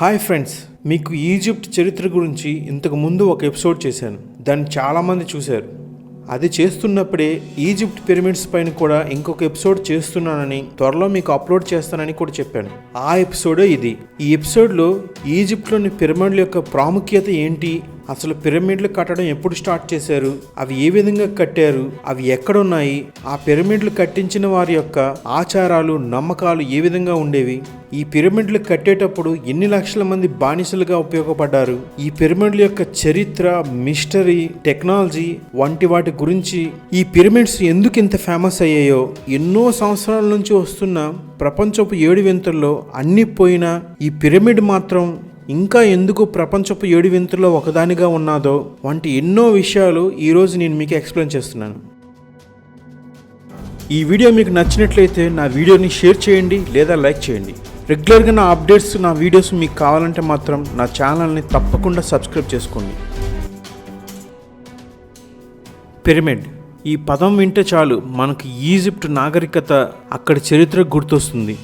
Hi friends, మీకు Egypt చరిత్ర గురించి ఇంతకు ముందు ఒక ఎపిసోడ్ చేశాను. దాన్ని చాలామంది చూశారు. అది చేస్తున్నప్పుడే ఈజిప్ట్ పిరమిడ్స్ పైన కూడా ఇంకొక ఎపిసోడ్ చేస్తున్నానని, త్వరలో మీకు అప్లోడ్ చేస్తానని కూడా చెప్పాను. ఆ ఎపిసోడే ఇది. ఈ ఎపిసోడ్లో ఈజిప్ట్లోని పిరమిడ్ల యొక్క ప్రాముఖ్యత ఏంటి, అసలు పిరమిడ్లు కట్టడం ఎప్పుడు స్టార్ట్ చేశారు, అవి ఏ విధంగా కట్టారు, అవి ఎక్కడున్నాయి, ఆ పిరమిడ్లు కట్టించిన వారి యొక్క ఆచారాలు నమ్మకాలు ఏ విధంగా ఉండేవి, ఈ పిరమిడ్లు కట్టేటప్పుడు ఎన్ని లక్షల మంది బానిసలుగా ఉపయోగపడ్డారు, ఈ పిరమిడ్ల యొక్క చరిత్ర, మిస్టరీ, టెక్నాలజీ వంటి వాటి గురించి, ఈ పిరమిడ్స్ ఎందుకు ఇంత ఫేమస్ అయ్యాయో, ఎన్నో సంవత్సరాల నుంచి వస్తున్న ప్రపంచపు 7 వింతల్లో అన్ని పోయినా ఈ పిరమిడ్ మాత్రం ఇంకా ఎందుకు ప్రపంచపు 7 వింతల్లో ఒకదానిగా ఉన్నదో వంటి ఎన్నో విషయాలు ఈరోజు నేను మీకు ఎక్స్ప్లెయిన్ చేస్తున్నాను. ఈ వీడియో మీకు నచ్చినట్లయితే నా వీడియోని షేర్ చేయండి లేదా లైక్ చేయండి. రెగ్యులర్గా నా అప్డేట్స్, నా వీడియోస్ మీకు కావాలంటే మాత్రం నా ఛానల్ని తప్పకుండా సబ్స్క్రైబ్ చేసుకోండి. పిరమిడ్ ఈ పదం వింటే చాలు మనకు ఈజిప్ట్ నాగరికత, అక్కడి చరిత్ర గుర్తొస్తుంది.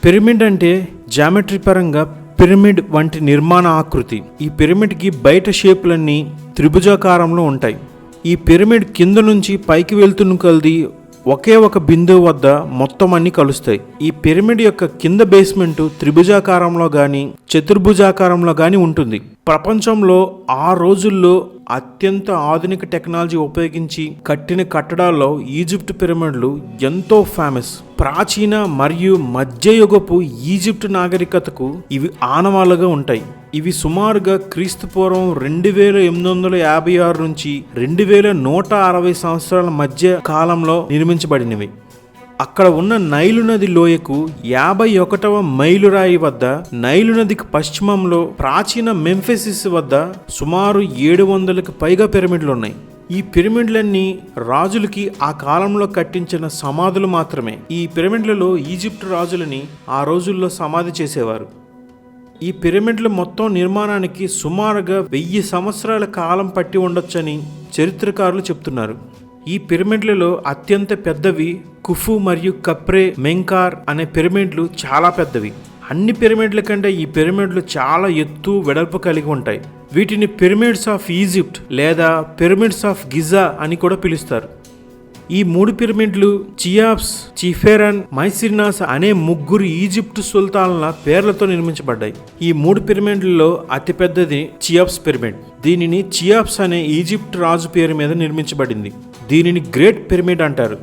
పిరమిడ్ అంటే జామెట్రీ పరంగా పిరమిడ్ వంటి నిర్మాణ ఆకృతి. ఈ పిరమిడ్కి బయట షేపులన్నీ త్రిభుజాకారంలో ఉంటాయి. ఈ పిరమిడ్ కింద నుంచి పైకి వెళ్తున్న కొలది ఒకే ఒక బిందువు వద్ద మొత్తం అన్ని కలుస్తాయి. ఈ పిరమిడ్ యొక్క కింద బేస్మెంట్ త్రిభుజాకారంలో కానీ చతుర్భుజాకారంలో కానీ ఉంటుంది. ప్రపంచంలో ఆ రోజుల్లో అత్యంత ఆధునిక టెక్నాలజీ ఉపయోగించి కట్టిన కట్టడాల్లో ఈజిప్ట్ పిరమిడ్లు ఎంతో ఫేమస్. ప్రాచీన మరియు మధ్యయుగపు ఈజిప్ట్ నాగరికతకు ఇవి ఆనవాళ్ళుగా ఉంటాయి. ఇవి సుమారుగా క్రీస్తుపూర్వం 2856 నుంచి 2160 సంవత్సరాల మధ్య కాలంలో నిర్మించబడినవి. అక్కడ ఉన్న నైలు నది లోయకు 51వ మైలురాయి వద్ద, నైలు నదికి పశ్చిమంలో ప్రాచీన మెంఫిసిస్ వద్ద సుమారు 700కి పైగా పిరమిడ్లు ఉన్నాయి. ఈ పిరమిడ్లన్నీ రాజులకి ఆ కాలంలో కట్టించిన సమాధులు మాత్రమే. ఈ పిరమిడ్లలో ఈజిప్ట్ రాజులని ఆ రోజుల్లో సమాధి చేసేవారు. ఈ పిరమిడ్ల మొత్తం నిర్మాణానికి సుమారుగా 1000 సంవత్సరాల కాలం పట్టి ఉండొచ్చని చరిత్రకారులు చెప్తున్నారు. ఈ పిరమిడ్లలో అత్యంత పెద్దవి కుఫు మరియు కప్రే మెంకార్ అనే పిరమిడ్లు చాలా పెద్దవి. అన్ని పిరమిడ్ల కంటే ఈ పిరమిడ్లు చాలా ఎత్తు, వెడల్పు కలిగి ఉంటాయి. వీటిని పిరమిడ్స్ ఆఫ్ ఈజిప్ట్ లేదా పిరమిడ్స్ ఆఫ్ గిజా అని కూడా పిలుస్తారు. ఈ 3 పిరమిడ్లు చియాప్స్, చిఫెరన్, మైసిర్నాస్ అనే 3 ఈజిప్టు సుల్తాన్ల పేర్లతో నిర్మించబడ్డాయి. ఈ 3 పిరమిడ్లలో అతిపెద్దది చియాప్స్ పిరమిడ్. దీనిని చియాప్స్ అనే ఈజిప్ట్ రాజు పేరు మీద నిర్మించబడింది. దీనిని గ్రేట్ పిరమిడ్ అంటారు.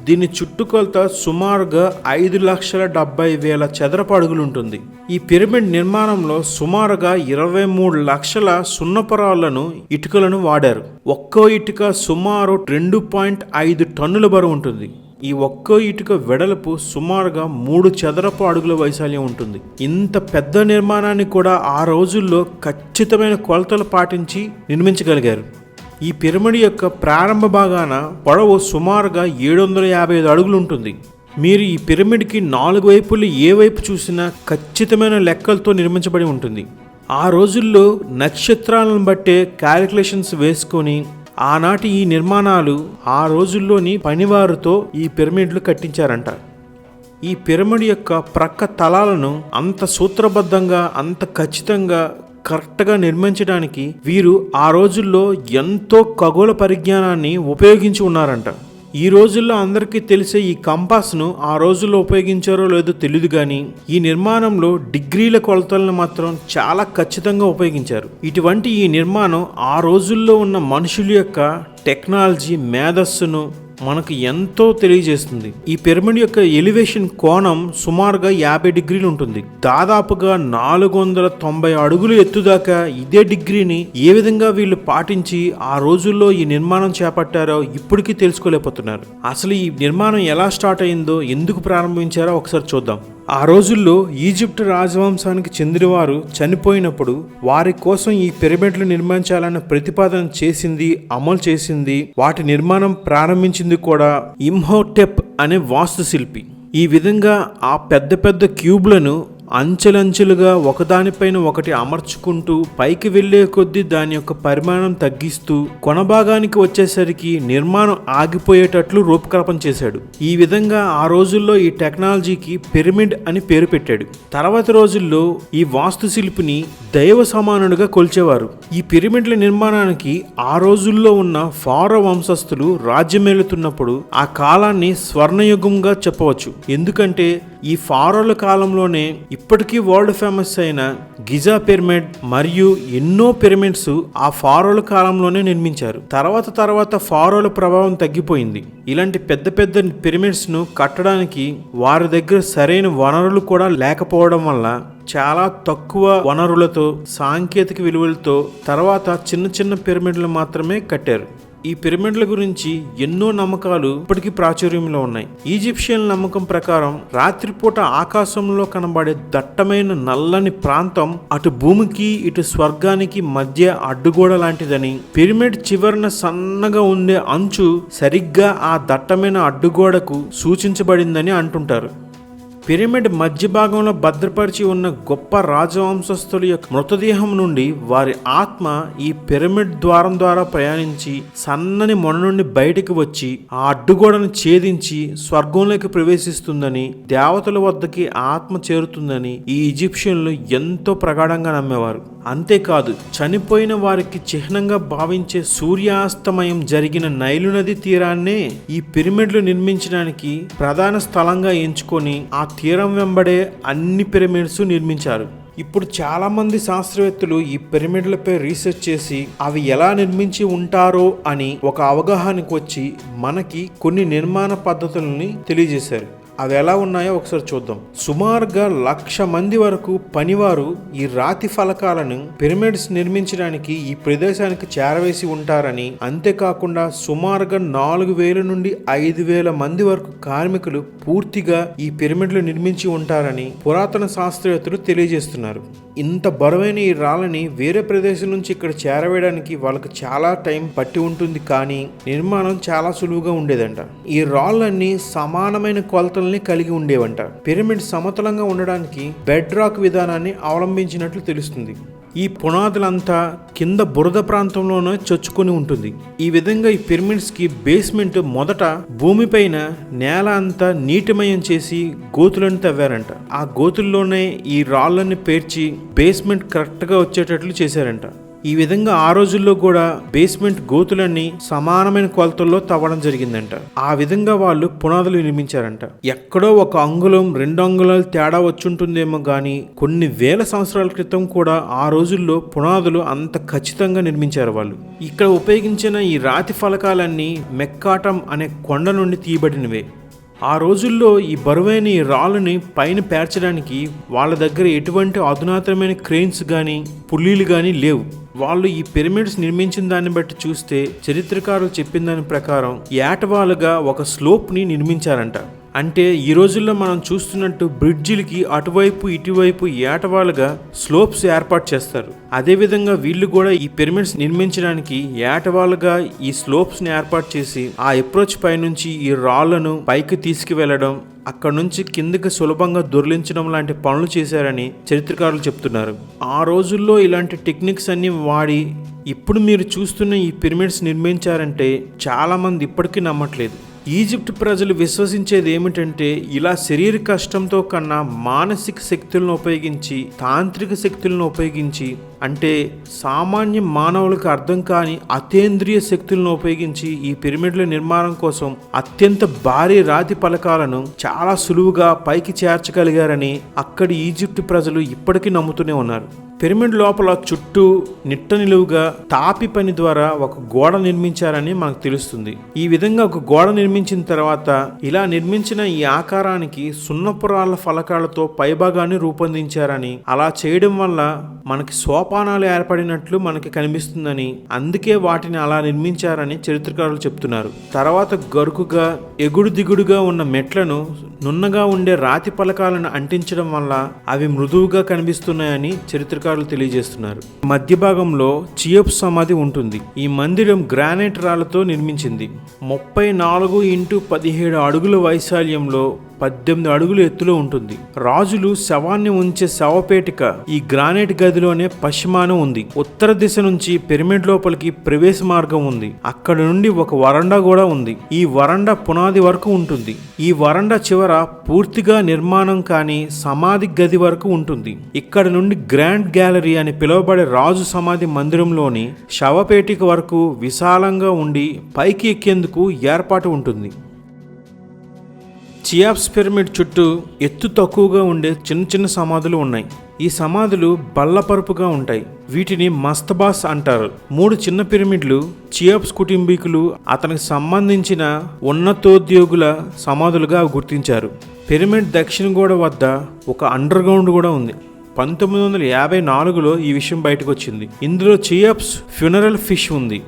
దీని చుట్టుకొలత సుమారుగా 5,70,000 చదరపు అడుగులు ఉంటుంది. ఈ పిరమిడ్ నిర్మాణంలో సుమారుగా 23 లక్షల సున్నపురాళ్లను, ఇటుకలను వాడారు. ఒక్కో ఇటుక సుమారు 2.5 టన్నుల బరువు ఉంటుంది. ఈ ఒక్కో ఇటుక వెడల్పు సుమారుగా 3 చదరపు అడుగుల వైశాల్యం ఉంటుంది. ఇంత పెద్ద నిర్మాణాన్ని కూడా ఆ రోజుల్లో ఖచ్చితమైన కొలతలు పాటించి నిర్మించగలిగారు. ఈ పిరమిడ్ యొక్క ప్రారంభ భాగాన పొడవు సుమారుగా 755 అడుగులు ఉంటుంది. మీరు ఈ పిరమిడ్కి 4 వైపులు ఏ వైపు చూసినా ఖచ్చితమైన లెక్కలతో నిర్మించబడి ఉంటుంది. ఆ రోజుల్లో నక్షత్రాలను బట్టే క్యాలిక్యులేషన్స్ వేసుకొని ఆనాటి ఈ నిర్మాణాలు ఆ రోజుల్లోని పనివారితో ఈ పిరమిడ్లు కట్టించారంట. ఈ పిరమిడ్ యొక్క ప్రక్క తలాలను అంత సూత్రబద్ధంగా, అంత ఖచ్చితంగా, కరెక్ట్గా నిర్మించడానికి వీరు ఆ రోజుల్లో ఎంతో ఖగోళ పరిజ్ఞానాన్ని ఉపయోగించి ఉన్నారంట. ఈ రోజుల్లో అందరికీ తెలిసే ఈ కంపాస్ను ఆ రోజుల్లో ఉపయోగించారో లేదో తెలియదు కానీ ఈ నిర్మాణంలో డిగ్రీల కొలతలను మాత్రం చాలా ఖచ్చితంగా ఉపయోగించారు. ఇటువంటి ఈ నిర్మాణం ఆ రోజుల్లో ఉన్న మనుషుల యొక్క టెక్నాలజీ, మేధస్సును మనకు ఎంతో తెలియజేస్తుంది. ఈ పిరమిడ్ యొక్క ఎలివేషన్ కోణం సుమారుగా 50 డిగ్రీలు ఉంటుంది. దాదాపుగా 490 అడుగులు ఎత్తుదాకా ఇదే డిగ్రీని ఏ విధంగా వీళ్ళు పాటించి ఆ రోజుల్లో ఈ నిర్మాణం చేపట్టారో ఇప్పటికీ తెలుసుకోలేకపోతున్నారు. అసలు ఈ నిర్మాణం ఎలా స్టార్ట్ అయిందో, ఎందుకు ప్రారంభించారో ఒకసారి చూద్దాం. ఆ రోజుల్లో ఈజిప్ట్ రాజవంశానికి చెందినవారు చనిపోయినప్పుడు వారి కోసం ఈ పిరమిడ్లు నిర్మించాలన్న ప్రతిపాదన చేసింది, అమలు చేసింది, వాటి నిర్మాణం ప్రారంభించింది కూడా ఇమ్హోటెప్ అనే వాస్తుశిల్పి. ఈ విధంగా ఆ పెద్ద పెద్ద క్యూబ్లను అంచెలంచెలుగా ఒకదానిపైన ఒకటి అమర్చుకుంటూ పైకి వెళ్లే కొద్దీ దాని యొక్క పరిమాణం తగ్గిస్తూ కొనభాగానికి వచ్చేసరికి నిర్మాణం ఆగిపోయేటట్లు రూపకల్పన చేశాడు. ఈ విధంగా ఆ రోజుల్లో ఈ టెక్నాలజీకి పిరమిడ్ అని పేరు పెట్టాడు. తర్వాత రోజుల్లో ఈ వాస్తుశిల్పిని దైవ సమానుడిగా కొలిచేవారు. ఈ పిరమిడ్ల నిర్మాణానికి ఆ రోజుల్లో ఉన్న ఫారో వంశస్థులు రాజ్యమేలుతున్నప్పుడు ఆ కాలాన్ని స్వర్ణయుగంగా చెప్పవచ్చు. ఎందుకంటే ఈ ఫారోల కాలంలోనే ఇప్పటికీ వరల్డ్ ఫేమస్ అయిన గిజా పిరమిడ్ మరియు ఎన్నో పిరమిడ్స్ ఆ ఫారోల కాలంలోనే నిర్మించారు. తర్వాత ఫారోల ప్రభావం తగ్గిపోయింది. ఇలాంటి పెద్ద పెద్ద పిరమిడ్స్ ను కట్టడానికి వారి దగ్గర సరైన వనరులు కూడా లేకపోవడం వల్ల చాలా తక్కువ వనరులతో సాంకేతిక విలువలతో తర్వాత చిన్న చిన్న పిరమిడ్లు మాత్రమే కట్టారు. ఈ పిరమిడ్ల గురించి ఎన్నో నమ్మకాలు ఇప్పటికీ ప్రాచుర్యంలో ఉన్నాయి. ఈజిప్షియన్ నమ్మకం ప్రకారం రాత్రిపూట ఆకాశంలో కనబడే దట్టమైన నల్లని ప్రాంతం అటు భూమికి ఇటు స్వర్గానికి మధ్య అడ్డుగోడ లాంటిదని, పిరమిడ్ చివరన సన్నగా ఉండే అంచు సరిగ్గా ఆ దట్టమైన అడ్డుగోడకు సూచించబడిందని అంటుంటారు. పిరమిడ్ మధ్య భాగంలో భద్రపరిచి ఉన్న గొప్ప రాజవంశస్థుల యొక్క మృతదేహం నుండి వారి ఆత్మ ఈ పిరమిడ్ ద్వారం ద్వారా ప్రయాణించి సన్నని మొన నుండి బయటికి వచ్చి ఆ అడ్డుగోడను ఛేదించి స్వర్గంలోకి ప్రవేశిస్తుందని, దేవతల వద్దకి ఆత్మ చేరుతుందని ఈ ఈజిప్షియన్లు ఎంతో ప్రగాఢంగా నమ్మేవారు. అంతేకాదు, చనిపోయిన వారికి చిహ్నంగా భావించే సూర్యాస్తమయం జరిగిన నైలు నది తీరాన్నే ఈ పిరమిడ్లు నిర్మించడానికి ప్రధాన స్థలంగా ఎంచుకొని ఆ తీరం వెంబడే అన్ని పిరమిడ్స్ నిర్మించారు. ఇప్పుడు చాలా మంది శాస్త్రవేత్తలు ఈ పిరమిడ్లపై రీసెర్చ్ చేసి అవి ఎలా నిర్మించి ఉంటారో అని ఒక అవగాహనకు వచ్చి మనకి కొన్ని నిర్మాణ పద్ధతులని తెలియజేశారు. అవి ఎలా ఉన్నాయో ఒకసారి చూద్దాం. సుమారుగా 1,00,000 మంది వరకు పనివారు ఈ రాతి ఫలకాలను పిరమిడ్స్ నిర్మించడానికి ఈ ప్రదేశానికి చేరవేసి ఉంటారని, అంతేకాకుండా సుమారుగా 4,000 నుండి 5,000 మంది వరకు కార్మికులు పూర్తిగా ఈ పిరమిడ్లు నిర్మించి ఉంటారని పురాతన శాస్త్రవేత్తలు తెలియజేస్తున్నారు. ఇంత బరువైన ఈ రాళ్ళని వేరే ప్రదేశం నుంచి ఇక్కడ చేరవేయడానికి వాళ్ళకి చాలా టైం పట్టి ఉంటుంది, కానీ నిర్మాణం చాలా సులువుగా ఉండేదంట. ఈ రాళ్ళన్నీ సమానమైన కొలతల్ని కలిగి ఉండేవంట. పిరమిడ్ సమతలంగా ఉండడానికి బెడ్ రాక్ విధానాన్ని అవలంబించినట్లు తెలుస్తుంది. ఈ పునాదులంతా కింద బురద ప్రాంతంలోనే చొచ్చుకొని ఉంటుంది. ఈ విధంగా ఈ పిరమిడ్స్ కి బేస్మెంట్ మొదట భూమిపైన నేల అంతా నీటిమయం చేసి గోతులను తవ్వారంట. ఆ గోతుల్లోనే ఈ రాళ్ళని పేర్చి బేస్మెంట్ కరెక్ట్ గా వచ్చేటట్లు చేశారంట. ఈ విధంగా ఆ రోజుల్లో కూడా బేస్మెంట్ గోతులన్నీ సమానమైన కొలతల్లో తవ్వడం జరిగిందంట. ఆ విధంగా వాళ్ళు పునాదులు నిర్మించారంట. ఎక్కడో 1 అంగుళం 2 అంగుళాలు తేడా వచ్చుంటుందేమో గానీ కొన్ని వేల సంవత్సరాల క్రితం కూడా ఆ రోజుల్లో పునాదులు అంత ఖచ్చితంగా నిర్మించారు వాళ్ళు. ఇక్కడ ఉపయోగించిన ఈ రాతి ఫలకాలన్నీ మెక్కాటం అనే కొండ నుండి తీయబడినవే. ఆ రోజుల్లో ఈ బరువైన ఈ రాళ్ళని పైన పేర్చడానికి వాళ్ళ దగ్గర ఎటువంటి అధునాతనమైన క్రెయిన్స్ కానీ పుల్లీలు కానీ లేవు. వాళ్ళు ఈ పిరమిడ్స్ నిర్మించిన దాన్ని బట్టి చూస్తే చరిత్రకారులు చెప్పిన దాని ప్రకారం ఏటవాలుగా ఒక స్లోప్ని నిర్మించారంట. అంటే ఈ రోజుల్లో మనం చూస్తున్నట్టు బ్రిడ్జిలకి అటువైపు ఇటువైపు ఏటవాలుగా స్లోప్స్ ఏర్పాటు చేస్తారు. అదేవిధంగా వీళ్ళు కూడా ఈ పిరమిడ్స్ నిర్మించడానికి ఏటవాలుగా ఈ స్లోప్స్ ని ఏర్పాటు చేసి ఆ అప్రోచ్ పై నుంచి ఈ రాళ్లను పైకి తీసుకువెళ్లడం, అక్కడ నుంచి కిందకి సులభంగా దొర్లించడం లాంటి పనులు చేశారని చరిత్రకారులు చెప్తున్నారు. ఆ రోజుల్లో ఇలాంటి టెక్నిక్స్ అన్ని వాడి ఇప్పుడు మీరు చూస్తున్న ఈ పిరమిడ్స్ నిర్మించారంటే చాలా మంది ఇప్పటికీ నమ్మట్లేదు. ఈజిప్ట్ ప్రజలు విశ్వసించేది ఏమిటంటే ఇలా శరీర కష్టంతో కన్నా మానసిక శక్తులను ఉపయోగించి, తాంత్రిక శక్తులను ఉపయోగించి, అంటే సామాన్య మానవులకు అర్థం కాని అతేంద్రియ శక్తులను ఉపయోగించి ఈ పిరమిడ్ల నిర్మాణం కోసం అత్యంత భారీ రాతి పలకాలను చాలా సులువుగా పైకి చేర్చగలిగారని అక్కడి ఈజిప్ట్ ప్రజలు ఇప్పటికీ నమ్ముతూనే ఉన్నారు. పిరమిడ్ లోపల చుట్టూ నిట్ట నిలువుగా తాపి పని ద్వారా ఒక గోడ నిర్మించారని మనకు తెలుస్తుంది. ఈ విధంగా ఒక గోడ నిర్మించిన తర్వాత ఇలా నిర్మించిన ఈ ఆకారానికి సున్నపురాళ్ళ ఫలకాలతో పైభాగాన్ని రూపొందించారని, అలా చేయడం వల్ల మనకి సోపానాలు ఏర్పడినట్లు మనకి కనిపిస్తుందని, అందుకే వాటిని అలా నిర్మించారని చరిత్రకారులు చెప్తున్నారు. తర్వాత గరుకుగా ఎగుడు దిగుడుగా ఉన్న మెట్లను నున్నగా ఉండే రాతి పలకాలను అంటించడం వల్ల అవి మృదువుగా కనిపిస్తున్నాయని చరిత్రకారులు తెలియజేస్తున్నారు. మధ్య భాగంలో చియోప్స్ సమాధి ఉంటుంది. ఈ మందిరం గ్రానైట్ రాళ్లతో నిర్మించింది. 34 x 17 అడుగుల వైశాల్యంలో 18 అడుగుల ఎత్తులో ఉంటుంది. రాజులు శవాన్ని ఉంచే శవపేటిక ఈ గ్రానైట్ గదిలోనే పశ్చిమాన ఉంది. ఉత్తర దిశ నుంచి పిరమిడ్ లోపలికి ప్రవేశ మార్గం ఉంది. అక్కడ నుండి ఒక వరండా కూడా ఉంది. ఈ వరండా పునాది వరకు ఉంటుంది. ఈ వరండా చివర పూర్తిగా నిర్మాణం కాని సమాధి గది వరకు ఉంటుంది. ఇక్కడ నుండి గ్రాండ్ గ్యాలరీ అని పిలువబడే రాజు సమాధి మందిరంలోని శవపేటిక వరకు విశాలంగా ఉండి పైకి ఎక్కేందుకు ఏర్పాటు ఉంటుంది. చియాప్స్ పిరమిడ్ చుట్టూ ఎత్తు తక్కువగా ఉండే చిన్న చిన్న సమాధులు ఉన్నాయి. ఈ సమాధులు బల్లపరుపుగా ఉంటాయి. వీటిని మస్తబాస్ అంటారు. 3 చిన్న పిరమిడ్లు చియాప్స్ కుటుంబీకులు అతనికి సంబంధించిన ఉన్నతోద్యోగుల సమాధులుగా గుర్తించారు. పిరమిడ్ దక్షిణ గోడ వద్ద ఒక అండర్ గ్రౌండ్ కూడా ఉంది. 1954లో ఈ విషయం బయటకు వచ్చింది. ఇందులో చియాప్స్ ఫ్యూనరల్ ఫిష్ ఉంది.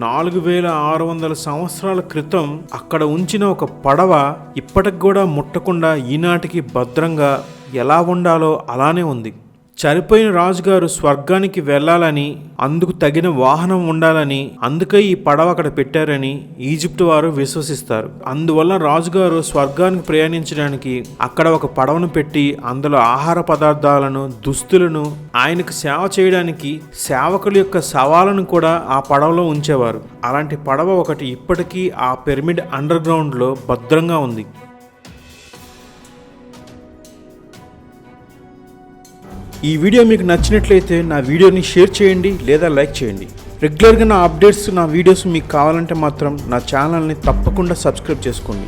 4600 సంవత్సరాల క్రితం అక్కడ ఉంచిన ఒక పడవ ఇప్పటికి కూడా ముట్టకుండా ఈనాటికి భద్రంగా ఎలా ఉండాలో అలానే ఉంది. చనిపోయిన రాజుగారు స్వర్గానికి వెళ్ళాలని, అందుకు తగిన వాహనం ఉండాలని, అందుకే ఈ పడవ అక్కడ పెట్టారని ఈజిప్ట్ వారు విశ్వసిస్తారు. అందువల్ల రాజుగారు స్వర్గానికి ప్రయాణించడానికి అక్కడ ఒక పడవను పెట్టి అందులో ఆహార పదార్థాలను, దుస్తులను, ఆయనకు సేవ చేయడానికి సేవకుల యొక్క శవాలను కూడా ఆ పడవలో ఉంచేవారు. అలాంటి పడవ ఒకటి ఇప్పటికీ ఆ పిరమిడ్ అండర్ గ్రౌండ్లో భద్రంగా ఉంది. ఈ వీడియో మీకు నచ్చినట్లయితే నా వీడియోని షేర్ చేయండి లేదా లైక్ చేయండి. రెగ్యులర్గా నా అప్డేట్స్, నా వీడియోస్ మీకు కావాలంటే మాత్రం నా ఛానల్ని తప్పకుండా సబ్స్క్రైబ్ చేసుకోండి.